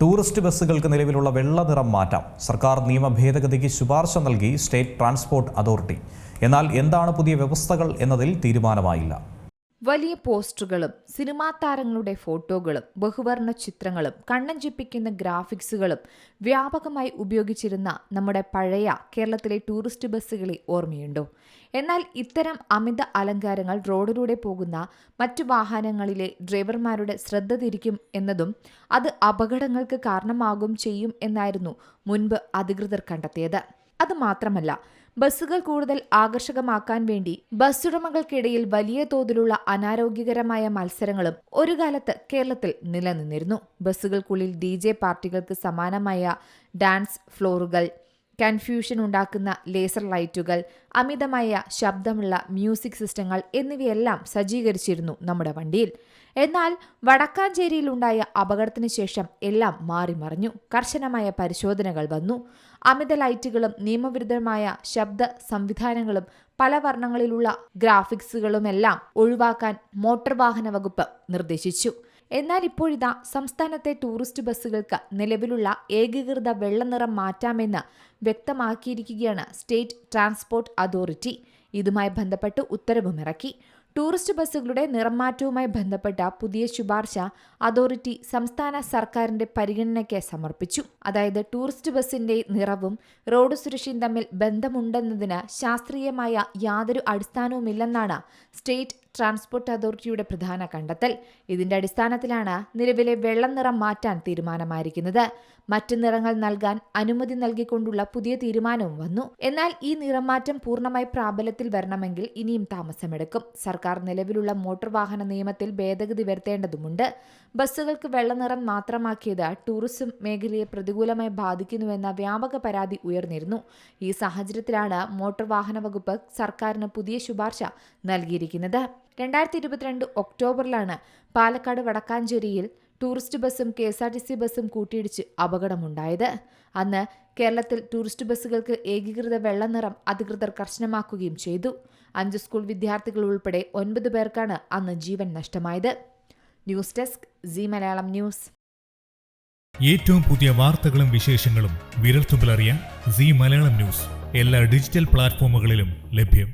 Tourist ബസ്സുകൾക്ക് നിലവിലുള്ള വെള്ള നിറം മാറ്റാം. സർക്കാർ നിയമ ഭേദഗതിക്ക് ശുപാർശ നൽകി സ്റ്റേറ്റ് ട്രാൻസ്പോർട്ട് അതോറിറ്റി. എന്നാൽ എന്താണ് പുതിയ വ്യവസ്ഥകൾ എന്നതിൽ തീരുമാനമായില്ല. വലിയ പോസ്റ്ററുകളും സിനിമാ താരങ്ങളുടെ ഫോട്ടോകളും ബഹുവർണ്ണ ചിത്രങ്ങളും കണ്ണഞ്ചിപ്പിക്കുന്ന ഗ്രാഫിക്സുകളും വ്യാപകമായി ഉപയോഗിച്ചിരുന്ന നമ്മുടെ പഴയ കേരളത്തിലെ ടൂറിസ്റ്റ് ബസ്സുകളെ ഓർമ്മയുണ്ടോ? എന്നാൽ ഇത്തരം അമിത അലങ്കാരങ്ങൾ റോഡിലൂടെ പോകുന്ന മറ്റു വാഹനങ്ങളിലെ ഡ്രൈവർമാരുടെ ശ്രദ്ധ തിരിക്കും എന്നതും അത് അപകടങ്ങൾക്ക് കാരണമാകും ചെയ്യും എന്നായിരുന്നു മുൻപ് അധികൃതർ കണ്ടെത്തിയത്. അതുമാത്രമല്ല, ബസ്സുകൾ കൂടുതൽ ആകർഷകമാക്കാൻ വേണ്ടി ബസ്സുടമകൾക്കിടയിൽ വലിയ തോതിലുള്ള അനാരോഗ്യകരമായ മത്സരങ്ങളും ഒരു കാലത്ത് കേരളത്തിൽ നിലനിന്നിരുന്നു. ബസ്സുകൾക്കുള്ളിൽ DJ പാർട്ടികൾക്ക് സമാനമായ ഡാൻസ് ഫ്ലോറുകൾ, കൺഫ്യൂഷൻ ഉണ്ടാക്കുന്ന ലേസർ ലൈറ്റുകൾ, അമിതമായ ശബ്ദമുള്ള മ്യൂസിക് സിസ്റ്റങ്ങൾ എന്നിവയെല്ലാം സജ്ജീകരിച്ചിരുന്നു നമ്മുടെ വണ്ടിയിൽ. എന്നാൽ വടക്കാഞ്ചേരിയിലുണ്ടായ അപകടത്തിന് ശേഷം എല്ലാം മാറിമറിഞ്ഞു. കർശനമായ പരിശോധനകൾ വന്നു. അമിത ലൈറ്റുകളും നിയമവിരുദ്ധമായ ശബ്ദ സംവിധാനങ്ങളും പല വർണ്ണങ്ങളിലുള്ള ഗ്രാഫിക്സുകളുമെല്ലാം ഒഴിവാക്കാൻ മോട്ടോർ വാഹന വകുപ്പ് നിർദ്ദേശിച്ചു. എന്നാൽ ഇപ്പോഴിതാ സംസ്ഥാനത്തെ ടൂറിസ്റ്റ് ബസ്സുകൾക്ക് നിലവിലുള്ള ഏകീകൃത വെള്ളനിറം മാറ്റാമെന്ന് വ്യക്തമാക്കിയിരിക്കുകയാണ് സ്റ്റേറ്റ് ട്രാൻസ്പോർട്ട് അതോറിറ്റി. ഇതുമായി ബന്ധപ്പെട്ട് ഉത്തരവുമിറക്കി. ടൂറിസ്റ്റ് ബസ്സുകളുടെ നിറമാറ്റവുമായി ബന്ധപ്പെട്ട പുതിയ ശുപാർശ അതോറിറ്റി സംസ്ഥാന സർക്കാരിന്റെ പരിഗണനയ്ക്ക് സമർപ്പിച്ചു. അതായത് ടൂറിസ്റ്റ് ബസ്സിന്റെ നിറവും റോഡ് സുരക്ഷയും തമ്മിൽ ബന്ധമുണ്ടെന്നതിന് ശാസ്ത്രീയമായ യാതൊരു അടിസ്ഥാനവുമില്ലെന്നാണ് സ്റ്റേറ്റ് ട്രാൻസ്പോർട്ട് അതോറിറ്റിയുടെ പ്രധാന കണ്ടെത്തൽ. ഇതിന്റെ അടിസ്ഥാനത്തിലാണ് നിലവിലെ വെള്ള നിറം മാറ്റാൻ തീരുമാനമായിരിക്കുന്നത്. മറ്റ് നിറങ്ങൾ നൽകാൻ അനുമതി നൽകിക്കൊണ്ടുള്ള പുതിയ തീരുമാനവും വന്നു. എന്നാൽ ഈ നിറമാറ്റം പൂർണ്ണമായി പ്രാബല്യത്തിൽ വരണമെങ്കിൽ ഇനിയും താമസമെടുക്കും. സർക്കാർ നിലവിലുള്ള മോട്ടോർ വാഹന നിയമത്തിൽ ഭേദഗതി വരുത്തേണ്ടതുണ്ട്. ബസ്സുകൾക്ക് വെള്ളനിറം മാത്രമാക്കിയത് ടൂറിസം മേഖലയെ പ്രതികൂലമായി ബാധിക്കുന്നുവെന്ന വ്യാപക പരാതി ഉയർന്നിരുന്നു. ഈ സാഹചര്യത്തിലാണ് മോട്ടോർ വാഹന വകുപ്പ് സർക്കാരിന് പുതിയ ശുപാർശ നൽകിയിരിക്കുന്നത്. 2022 ഒക്ടോബറിലാണ് പാലക്കാട് വടക്കാഞ്ചേരിയിൽ ടൂറിസ്റ്റ് ബസ്സും KSRTC ബസ്സും കൂട്ടിയിടിച്ച് അപകടമുണ്ടായത്. അന്ന് കേരളത്തിൽ ടൂറിസ്റ്റ് ബസ്സുകൾക്ക് ഏകീകൃത വെള്ളനിറം അധികൃതർ കർശനമാക്കുകയും ചെയ്തു. 5 സ്കൂൾ വിദ്യാർത്ഥികൾ ഉൾപ്പെടെ 9 പേർക്കാണ് അന്ന് ജീവൻ നഷ്ടമായത്. News desk Zee Malayalam news. ഏറ്റവും പുതിയ വാർത്തകളും വിശേഷങ്ങളും വിരൽത്തുമ്പിലറിയാൻ സീ മലയാളം ന്യൂസ് എല്ലാ ഡിജിറ്റൽ പ്ലാറ്റ്ഫോമുകളിലും ലഭ്യം.